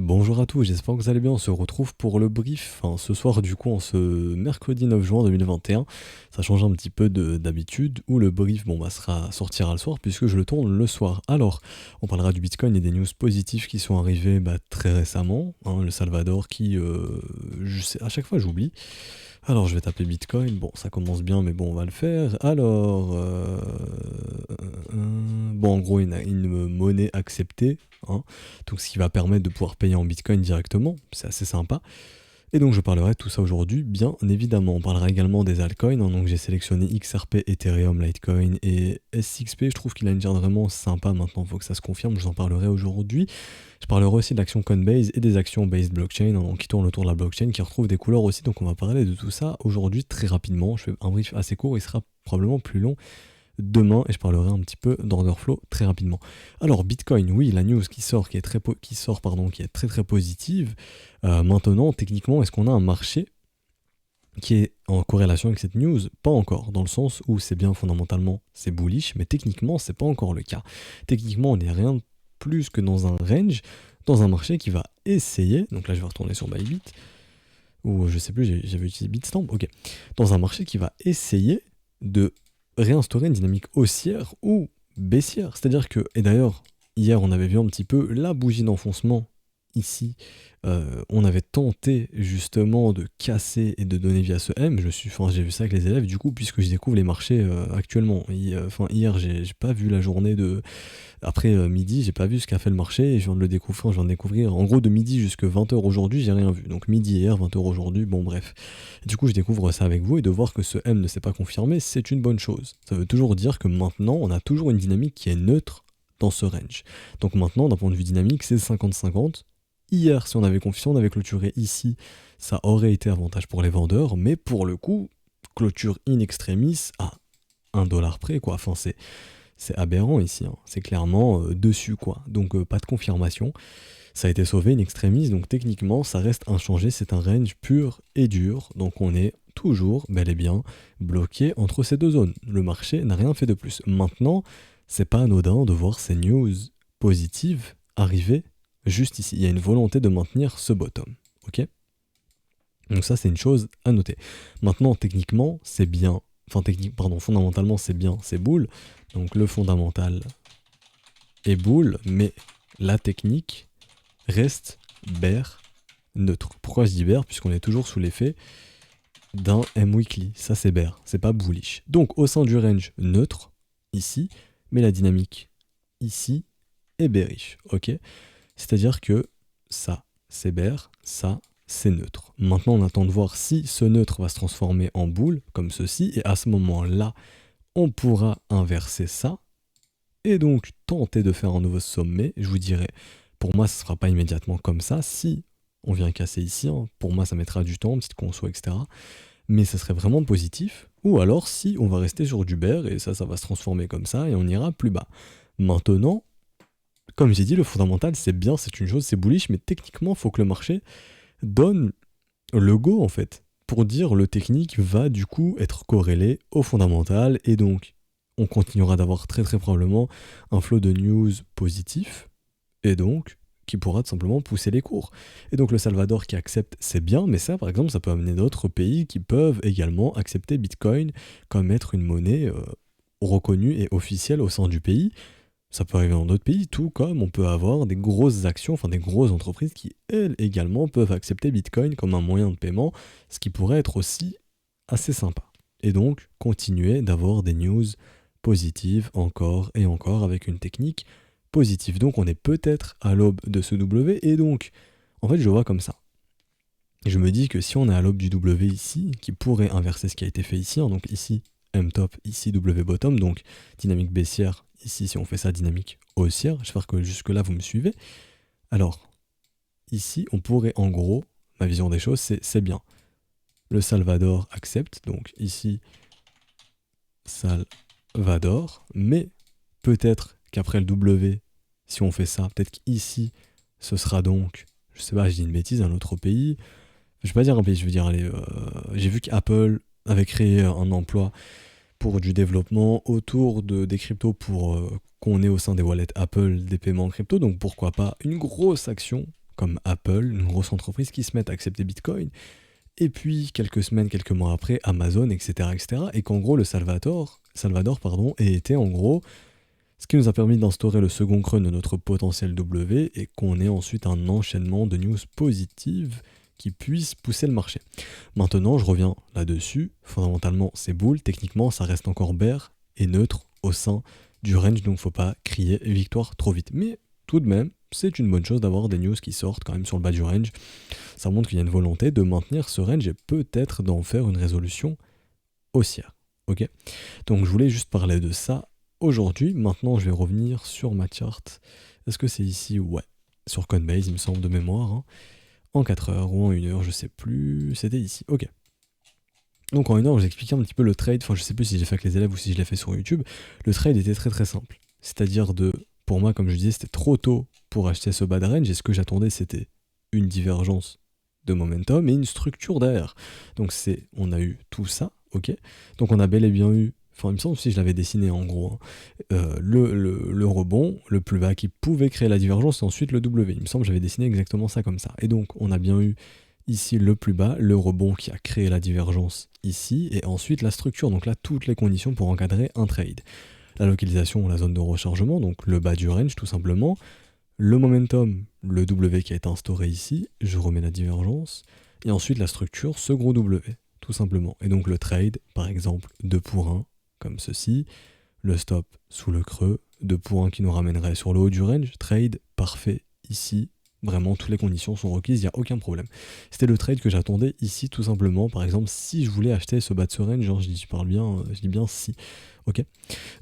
Bonjour à tous, j'espère que vous allez bien. On se retrouve pour le brief, ce soir du coup, en ce mercredi 9 juin 2021. Ça change un petit peu d'habitude, où le brief sortira le soir puisque je le tourne le soir. Alors, on parlera du Bitcoin et des news positives qui sont arrivées très récemment. Le Salvador qui, je sais, à chaque fois j'oublie. Alors, je vais taper Bitcoin. Bon, ça commence bien, mais bon, on va le faire. Alors, bon, en gros, une monnaie acceptée, hein. Donc, ce qui va permettre de pouvoir payer en Bitcoin directement. C'est assez sympa. Et donc, je parlerai de tout ça aujourd'hui, bien évidemment. On parlera également des altcoins, hein. Donc, j'ai sélectionné XRP, Ethereum, Litecoin et SXP. Je trouve qu'il a une charte vraiment sympa maintenant. Il faut que ça se confirme. Je vous en parlerai aujourd'hui. Je parlerai aussi de l'action Coinbase et des actions based blockchain, hein, qui tournent autour de la blockchain, qui retrouvent des couleurs aussi. Donc, on va parler de tout ça aujourd'hui très rapidement. Je fais un brief assez court. Il sera probablement plus long demain et je parlerai un petit peu d'order flow très rapidement. Alors Bitcoin, oui, la news qui sort, qui est très très positive. Maintenant, techniquement, est-ce qu'on a un marché qui est en corrélation avec cette news? Pas encore, dans le sens où c'est bien fondamentalement, c'est bullish, mais techniquement, c'est pas encore le cas. Techniquement, on n'est rien de plus que dans un range, dans un marché qui va essayer, donc là je vais retourner sur Bybit, ou je sais plus, j'avais utilisé Bitstamp, ok, dans un marché qui va essayer de réinstaurer une dynamique haussière ou baissière. C'est-à-dire que, et d'ailleurs, hier on avait vu un petit peu la bougie d'enfoncement ici. On avait tenté justement de casser et de donner via ce M. J'ai vu ça avec les élèves du coup, puisque je découvre les marchés actuellement. Hier, j'ai pas vu la journée de. Après midi, j'ai pas vu ce qu'a fait le marché et je viens de le découvrir. Je viens de découvrir en gros de midi jusqu'à 20h aujourd'hui, j'ai rien vu. Donc midi hier, 20h aujourd'hui, bon bref. Du coup, je découvre ça avec vous et de voir que ce M ne s'est pas confirmé, c'est une bonne chose. Ça veut toujours dire que maintenant, on a toujours une dynamique qui est neutre dans ce range. Donc maintenant, d'un point de vue dynamique, c'est 50-50. Hier, si on avait confiance, on avait clôturé ici, ça aurait été avantage pour les vendeurs, mais pour le coup, clôture in extremis à 1$ près, quoi. Enfin, c'est aberrant ici, hein. C'est clairement dessus, quoi. Donc, pas de confirmation. Ça a été sauvé in extremis, donc techniquement, ça reste inchangé. C'est un range pur et dur, donc on est toujours, bel et bien, bloqué entre ces deux zones. Le marché n'a rien fait de plus. Maintenant, c'est pas anodin de voir ces news positives arriver juste ici. Il y a une volonté de maintenir ce bottom, ok? Donc ça, c'est une chose à noter. Maintenant, techniquement, c'est bien. Fondamentalement, c'est bien, c'est boule. Donc le fondamental est boule, mais la technique reste bear neutre. Pourquoi je dis bear? Puisqu'on est toujours sous l'effet d'un M-weekly. Ça, c'est bear, c'est pas bullish. Donc au sein du range neutre, ici, mais la dynamique ici est bearish, ok? C'est-à-dire que ça, c'est bear, ça, c'est neutre. Maintenant, on attend de voir si ce neutre va se transformer en boule, comme ceci, et à ce moment-là, on pourra inverser ça, et donc tenter de faire un nouveau sommet. Je vous dirais, pour moi, ce ne sera pas immédiatement comme ça. Si on vient casser ici, hein, pour moi, ça mettra du temps, petite conso, etc. Mais ça serait vraiment positif. Ou alors, si on va rester sur du bear, et ça va se transformer comme ça, et on ira plus bas. Maintenant, comme j'ai dit, le fondamental, c'est bien, c'est une chose, c'est bullish, mais techniquement, il faut que le marché donne le go, en fait, pour dire le technique va du coup être corrélé au fondamental, et donc on continuera d'avoir très très probablement un flow de news positif, et donc qui pourra tout simplement pousser les cours. Et donc le Salvador qui accepte, c'est bien, mais ça par exemple, ça peut amener d'autres pays qui peuvent également accepter Bitcoin comme être une monnaie reconnue et officielle au sein du pays. Ça peut arriver dans d'autres pays, tout comme on peut avoir des grosses actions, enfin des grosses entreprises qui, elles également, peuvent accepter Bitcoin comme un moyen de paiement, ce qui pourrait être aussi assez sympa. Et donc, continuer d'avoir des news positives encore et encore avec une technique positive. Donc, on est peut-être à l'aube de ce W, et donc, en fait, je vois comme ça. Je me dis que si on est à l'aube du W ici, qui pourrait inverser ce qui a été fait ici, hein, donc ici, M top, ici W bottom, donc dynamique baissière. Ici, si on fait ça dynamique haussière, j'espère que jusque-là vous me suivez. Alors, ici, on pourrait en gros, ma vision des choses, c'est bien. Le Salvador accepte, donc ici, Salvador, mais peut-être qu'après le W, si on fait ça, peut-être qu'ici, ce sera donc, je sais pas, je dis une bêtise, un autre pays. Je vais pas dire un pays, je veux dire, allez, j'ai vu qu'Apple avait créé un emploi pour du développement autour des cryptos pour qu'on ait au sein des wallets Apple des paiements en crypto. Donc pourquoi pas une grosse action comme Apple, une grosse entreprise qui se met à accepter Bitcoin, et puis quelques semaines, quelques mois après, Amazon, etc., etc., et qu'en gros le Salvador, ait été en gros ce qui nous a permis d'instaurer le second creux de notre potentiel W et qu'on ait ensuite un enchaînement de news positives qui puissent pousser le marché. Maintenant, je reviens là-dessus. Fondamentalement, c'est bull. Techniquement, ça reste encore bear et neutre au sein du range, donc faut pas crier victoire trop vite. Mais tout de même, c'est une bonne chose d'avoir des news qui sortent quand même sur le bas du range. Ça montre qu'il y a une volonté de maintenir ce range et peut-être d'en faire une résolution haussière. Ok ? Donc je voulais juste parler de ça aujourd'hui. Maintenant, je vais revenir sur ma charte. Est-ce que c'est ici? Ouais. Sur Coinbase, il me semble, de mémoire. Hein. En 4 heures ou en 1 heure, je sais plus. C'était ici. Ok. Donc en 1 heure, j'expliquais un petit peu le trade. Enfin, je sais plus si j'ai fait avec les élèves ou si je l'ai fait sur YouTube. Le trade était très très simple. C'est-à-dire pour moi, comme je disais, c'était trop tôt pour acheter ce bas de range. Et ce que j'attendais, c'était une divergence de momentum et une structure derrière. Donc on a eu tout ça, ok. Donc on a bel et bien eu, enfin il me semble si je l'avais dessiné en gros, hein, le rebond, le plus bas qui pouvait créer la divergence et ensuite le W. Il me semble que j'avais dessiné exactement ça comme ça. Et donc on a bien eu ici le plus bas, le rebond qui a créé la divergence ici et ensuite la structure. Donc là toutes les conditions pour encadrer un trade. La localisation, la zone de rechargement, donc le bas du range tout simplement. Le momentum, le W qui a été instauré ici, je remets la divergence, et ensuite la structure, ce gros W, tout simplement. Et donc le trade, par exemple, 2 pour 1, comme ceci, le stop sous le creux, 2 pour 1 qui nous ramènerait sur le haut du range, trade parfait ici, vraiment toutes les conditions sont requises, il n'y a aucun problème. C'était le trade que j'attendais ici, tout simplement, par exemple, si je voulais acheter ce bas de ce range, genre je dis bien si, ok.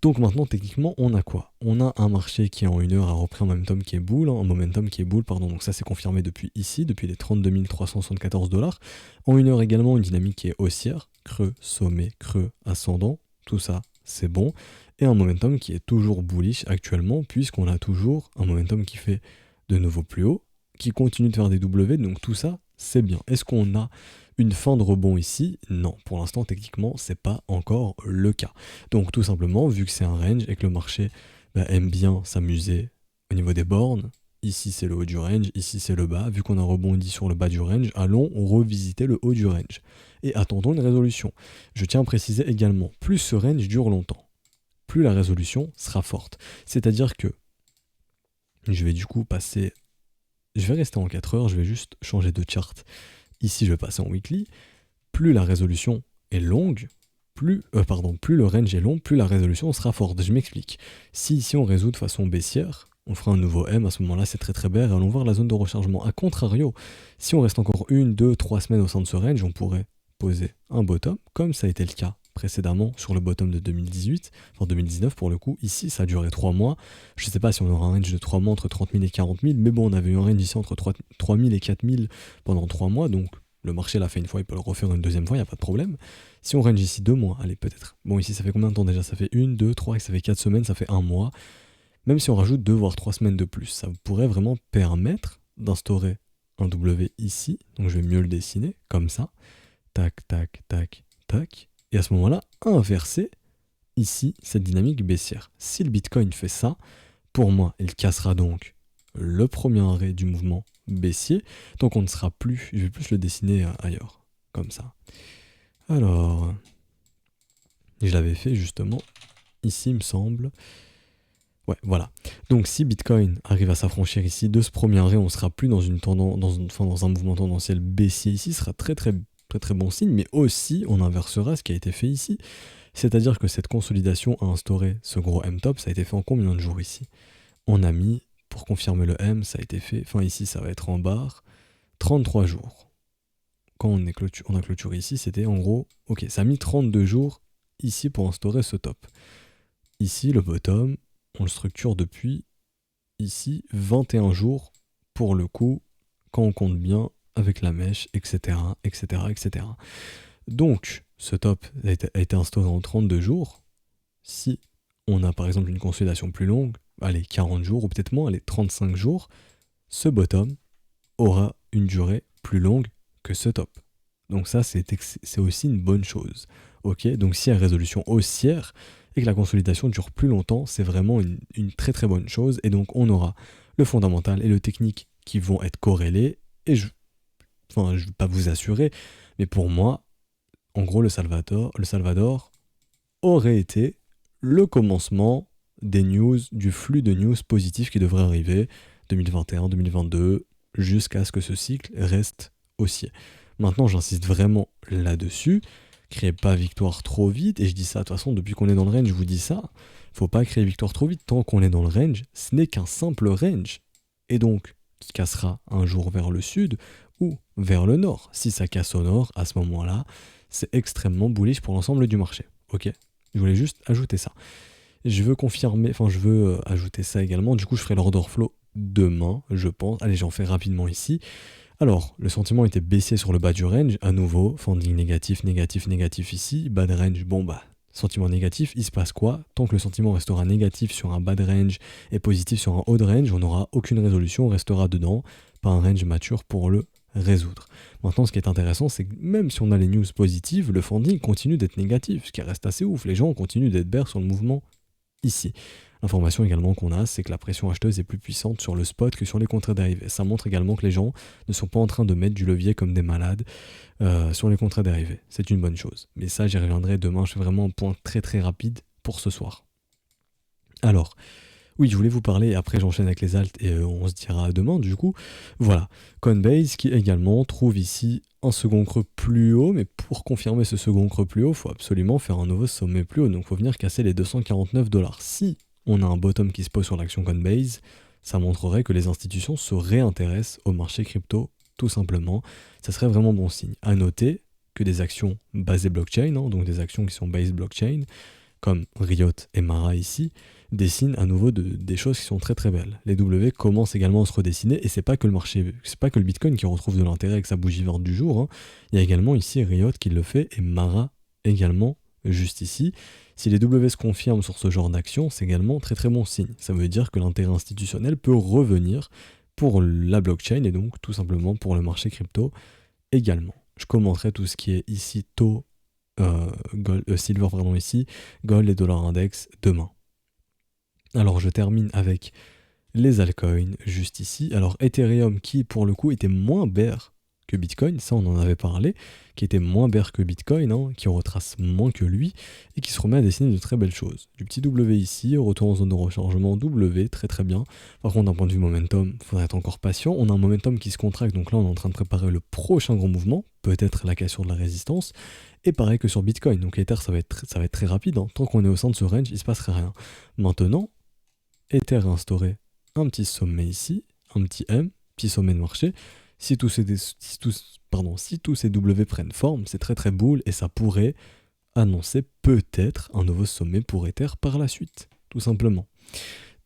Donc maintenant, techniquement, on a quoi? On a un marché qui en 1 heure a repris un momentum qui est bull, donc ça c'est confirmé depuis ici, depuis les 32 374 $. En 1 heure également, une dynamique qui est haussière, creux, sommet, creux, ascendant, tout ça c'est bon, et un momentum qui est toujours bullish actuellement, puisqu'on a toujours un momentum qui fait de nouveau plus haut, qui continue de faire des W, donc tout ça c'est bien. Est-ce qu'on a une fin de rebond ici? Non, pour l'instant techniquement c'est pas encore le cas. Donc tout simplement, vu que c'est un range et que le marché aime bien s'amuser au niveau des bornes, ici c'est le haut du range, ici c'est le bas, vu qu'on a rebondi sur le bas du range, allons revisiter le haut du range. Et attendons une résolution. Je tiens à préciser également, plus ce range dure longtemps, plus la résolution sera forte. C'est-à-dire que je vais du coup passer... Je vais rester en 4 heures, je vais juste changer de chart. Ici, je vais passer en weekly. Plus la résolution est longue, plus le range est long, plus la résolution sera forte. Je m'explique. Si ici on résout de façon baissière, on fera un nouveau M, à ce moment-là c'est très très bear, et allons voir la zone de rechargement. A contrario, si on reste encore 1, 2, 3 semaines au sein de ce range, on pourrait poser un bottom, comme ça a été le cas précédemment sur le bottom de 2018, enfin 2019 pour le coup. Ici ça a duré 3 mois. Je ne sais pas si on aura un range de 3 mois entre 30 000 et 40 000, mais bon, on avait eu un range ici entre 3 000 et 4 000 pendant 3 mois, donc le marché l'a fait une fois, il peut le refaire une deuxième fois, il n'y a pas de problème. Si on range ici 2 mois, allez peut-être. Bon, ici ça fait combien de temps déjà? Ça fait 1, 2, 3, et ça fait 4 semaines, ça fait 1 mois. Même si on rajoute 2 voire 3 semaines de plus, ça pourrait vraiment permettre d'instaurer un W ici. Donc je vais mieux le dessiner, comme ça. Tac, tac, tac, tac. Et à ce moment-là, inverser ici cette dynamique baissière. Si le Bitcoin fait ça, pour moi, il cassera donc le premier arrêt du mouvement baissier. Donc on ne sera plus, je vais plus le dessiner ailleurs, comme ça. Alors, je l'avais fait justement ici, il me semble. Ouais, voilà. Donc si Bitcoin arrive à s'affranchir ici de ce premier arrêt, on sera plus dans une tendance, dans un mouvement tendanciel baissier ici, ce sera très très très très bon signe, mais aussi on inversera ce qui a été fait ici. C'est-à-dire que cette consolidation a instauré ce gros M-top, ça a été fait en combien de jours ici? On a mis, pour confirmer le M, ça a été fait, enfin ici ça va être en barre, 33 jours. Quand on a clôturé ici, c'était en gros, ok, ça a mis 32 jours ici pour instaurer ce top. Ici, le bottom, on le structure depuis ici 21 jours pour le coup, quand on compte bien avec la mèche, etc., etc., etc. Donc, ce top a été instauré en 32 jours. Si on a par exemple une consolidation plus longue, allez, 40 jours ou peut-être moins, allez, 35 jours, ce bottom aura une durée plus longue que ce top. Donc ça, c'est aussi une bonne chose. Ok, donc s'il y a résolution haussière et que la consolidation dure plus longtemps, c'est vraiment une très très bonne chose. Et donc on aura le fondamental et le technique qui vont être corrélés, et je ne vais pas vous assurer, mais pour moi, en gros, le Salvador aurait été le commencement des news, du flux de news positifs qui devrait arriver 2021, 2022, jusqu'à ce que ce cycle reste haussier. Maintenant, j'insiste vraiment là-dessus. Créez pas victoire trop vite, et je dis ça de toute façon depuis qu'on est dans le range, je vous dis ça. Faut pas créer victoire trop vite tant qu'on est dans le range. Ce n'est qu'un simple range, et donc qui cassera un jour vers le sud ou vers le nord. Si ça casse au nord, à ce moment-là, c'est extrêmement bullish pour l'ensemble du marché. Ok, je voulais juste ajouter ça. Je veux ajouter ça également. Du coup, je ferai l'order flow demain, je pense. Allez, j'en fais rapidement ici. Alors, le sentiment était baissier sur le bas du range. À nouveau, funding négatif, négatif, négatif ici. Bas de range, bon bah, sentiment négatif. Il se passe quoi? Tant que le sentiment restera négatif sur un bas de range et positif sur un haut de range, on n'aura aucune résolution, on restera dedans. Pas un range mature pour le résoudre. Maintenant, ce qui est intéressant, c'est que même si on a les news positives, le funding continue d'être négatif, ce qui reste assez ouf. Les gens continuent d'être bears sur le mouvement ici. L'information également qu'on a, c'est que la pression acheteuse est plus puissante sur le spot que sur les contrats dérivés. Ça montre également que les gens ne sont pas en train de mettre du levier comme des malades sur les contrats dérivés. C'est une bonne chose. Mais ça, j'y reviendrai demain. Je fais vraiment un point très très rapide pour ce soir. Alors, oui, je voulais vous parler, et après j'enchaîne avec les alts et on se dira demain du coup. Voilà, Coinbase qui également trouve ici un second creux plus haut, mais pour confirmer ce second creux plus haut, il faut absolument faire un nouveau sommet plus haut, donc il faut venir casser les 249$. Si on a un bottom qui se pose sur l'action Coinbase, ça montrerait que les institutions se réintéressent au marché crypto, tout simplement. Ça serait vraiment bon signe. À noter que des actions basées blockchain, donc des actions qui sont based blockchain, comme Riot et Mara ici, dessinent à nouveau des choses qui sont très très belles. Les W commencent également à se redessiner, et c'est pas que le Bitcoin qui retrouve de l'intérêt avec sa bougie verte du jour, Il y a également ici Riot qui le fait, et Mara également, juste ici. Si les W se confirment sur ce genre d'action, c'est également très très bon signe. Ça veut dire que l'intérêt institutionnel peut revenir pour la blockchain, et donc tout simplement pour le marché crypto également. Je commenterai tout ce qui est ici taux, silver ici, gold et dollar index demain. Alors je termine avec les altcoins juste ici. Alors Ethereum qui pour le coup était moins bear que Bitcoin, ça on en avait parlé, qui était moins bear que Bitcoin, qui retrace moins que lui et qui se remet à dessiner de très belles choses. Du petit W ici, retour en zone de rechargement, W, très très bien. Par contre d'un point de vue momentum, il faudrait être encore patient. On a un momentum qui se contracte, donc là on est en train de préparer le prochain gros mouvement, peut-être la cassure de la résistance. Et pareil que sur Bitcoin, donc Ether ça va être très rapide, Tant qu'on est au sein de ce range, il ne se passerait rien. Maintenant, Ether a instauré un petit sommet ici, un petit M, petit sommet de marché. Si tous ces W prennent forme, c'est très très bull et ça pourrait annoncer peut-être un nouveau sommet pour Ether par la suite, tout simplement.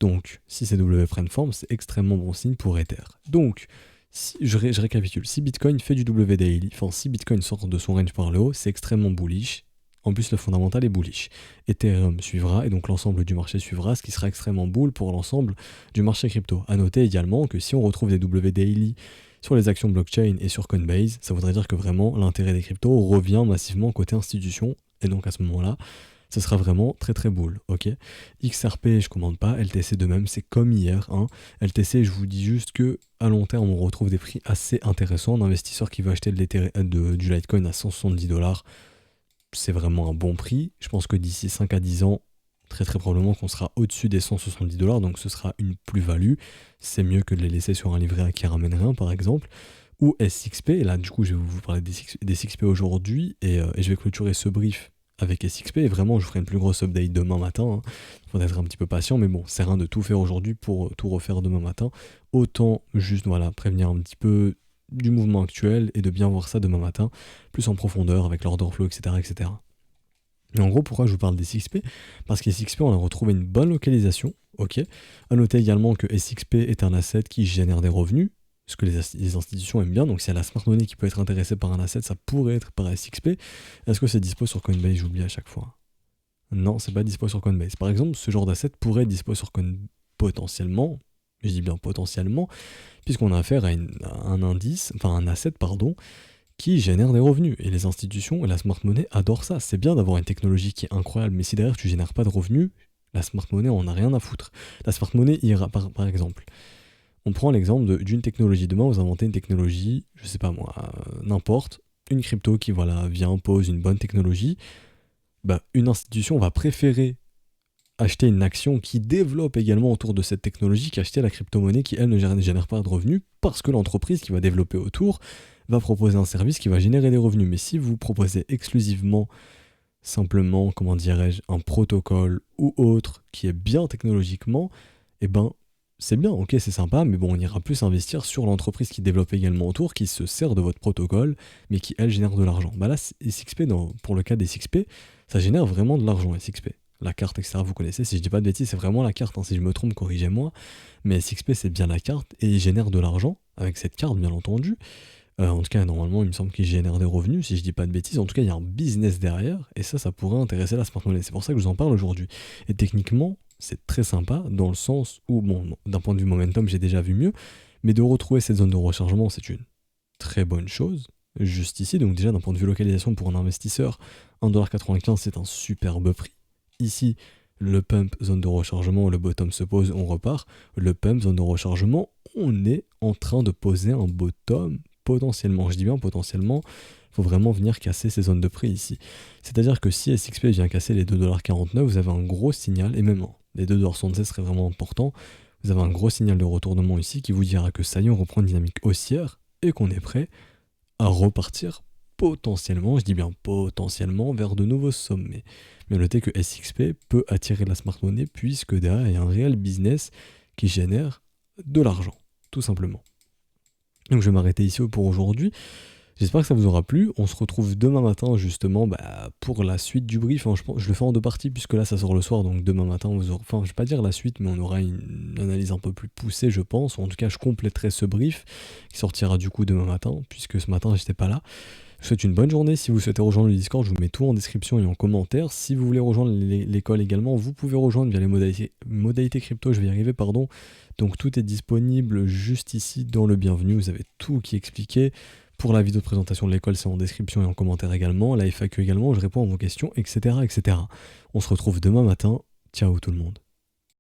Donc, si ces W prennent forme, c'est extrêmement bon signe pour Ether. Donc, si je récapitule, si Bitcoin fait du W daily, si Bitcoin sort de son range par le haut, c'est extrêmement bullish. En plus, le fondamental est bullish. Ethereum suivra, et donc l'ensemble du marché suivra, ce qui sera extrêmement bull pour l'ensemble du marché crypto. A noter également que si on retrouve des W daily sur les actions blockchain et sur Coinbase, ça voudrait dire que vraiment l'intérêt des cryptos revient massivement côté institution, et donc à ce moment-là, ce sera vraiment très très bull, ok. XRP, je commande pas, LTC de même, c'est comme hier, LTC, je vous dis juste que à long terme, on retrouve des prix assez intéressants. Un investisseur qui veut acheter du Litecoin à 170$, c'est vraiment un bon prix. Je pense que d'ici 5 à 10 ans, très très probablement qu'on sera au-dessus des 170$, donc ce sera une plus-value. C'est mieux que de les laisser sur un livret A qui ramène rien, par exemple. Ou SXP, et là du coup je vais vous parler des SXP aujourd'hui, et je vais clôturer ce brief avec SXP, et vraiment je ferai une plus grosse update demain matin. Il faudra être un petit peu patient, mais bon, c'est rien de tout faire aujourd'hui pour tout refaire demain matin. Autant juste prévenir un petit peu du mouvement actuel et de bien voir ça demain matin, plus en profondeur avec l'order flow, etc., etc. Et en gros, pourquoi je vous parle des SXP? Parce que SXP, on a retrouvé une bonne localisation, ok. À noter également que SXP est un asset qui génère des revenus, ce que les institutions aiment bien. Donc s'il y a la smart money qui peut être intéressée par un asset, ça pourrait être par SXP. Est-ce que c'est dispo sur Coinbase? J'oublie à chaque fois. Non, c'est pas dispo sur Coinbase. Par exemple, ce genre d'asset pourrait être dispo sur Coinbase potentiellement. Je dis bien potentiellement, puisqu'on a affaire à un asset, qui génère des revenus. Et les institutions et la smart money adorent ça. C'est bien d'avoir une technologie qui est incroyable, mais si derrière tu génères pas de revenus, la smart money on a rien à foutre. La smart money ira, par exemple, On prend l'exemple d'une technologie. Demain, vous inventez une technologie, je sais pas moi, n'importe, une crypto qui voilà, vient, pose une bonne technologie. Bah, une institution va préférer acheter une action qui développe également autour de cette technologie qu'acheter la crypto-monnaie qui, elle, ne génère pas de revenus parce que l'entreprise qui va développer autour va proposer un service qui va générer des revenus. Mais si vous proposez exclusivement, simplement, comment dirais-je, un protocole ou autre qui est bien technologiquement, eh ben, c'est bien, ok, c'est sympa, mais bon, on ira plus investir sur l'entreprise qui développe également autour, qui se sert de votre protocole, mais qui, elle, génère de l'argent. Bah là, SXP, pour le cas des SXP, ça génère vraiment de l'argent, SXP. La carte, etc., vous connaissez, si je dis pas de bêtises, c'est vraiment la carte, hein. Si je me trompe, corrigez-moi, mais SXP, c'est bien la carte, et il génère de l'argent, avec cette carte, bien entendu. En tout cas, normalement, il me semble qu'il génère des revenus, si je dis pas de bêtises. En tout cas, il y a un business derrière, et ça pourrait intéresser la smart money. C'est pour ça que je vous en parle aujourd'hui. Et techniquement, c'est très sympa, dans le sens où, bon, d'un point de vue momentum, j'ai déjà vu mieux, mais de retrouver cette zone de rechargement, c'est une très bonne chose, juste ici. Donc déjà, d'un point de vue localisation pour un investisseur, 1,95$, c'est un superbe prix. Ici, le pump, zone de rechargement, le bottom se pose, on repart. Le pump, zone de rechargement, on est en train de poser un bottom potentiellement. Je dis bien potentiellement, il faut vraiment venir casser ces zones de prix ici. C'est-à-dire que si SXP vient casser les 2,49$, vous avez un gros signal, et même les 2,76$ serait vraiment important, vous avez un gros signal de retournement ici qui vous dira que ça y est, on reprend une dynamique haussière et qu'on est prêt à repartir potentiellement, je dis bien potentiellement, vers de nouveaux sommets. Mais notez que SXP peut attirer la smart money puisque derrière, il y a un réel business qui génère de l'argent, tout simplement. Donc je vais m'arrêter ici pour aujourd'hui. J'espère que ça vous aura plu. On se retrouve demain matin justement pour la suite du brief. Je le fais en deux parties puisque là ça sort le soir. Donc demain matin, je vais pas dire la suite, mais on aura une analyse un peu plus poussée, je pense. Ou en tout cas, je compléterai ce brief qui sortira du coup demain matin puisque ce matin, j'étais pas là. Je vous souhaite une bonne journée. Si vous souhaitez rejoindre le Discord, je vous mets tout en description et en commentaire. Si vous voulez rejoindre l'école également, vous pouvez rejoindre via les modalités crypto, je vais y arriver, pardon. Donc tout est disponible juste ici dans le bienvenu. Vous avez tout qui est expliqué. Pour la vidéo de présentation de l'école, c'est en description et en commentaire également. La FAQ également, je réponds à vos questions, etc., etc. On se retrouve demain matin. Ciao tout le monde.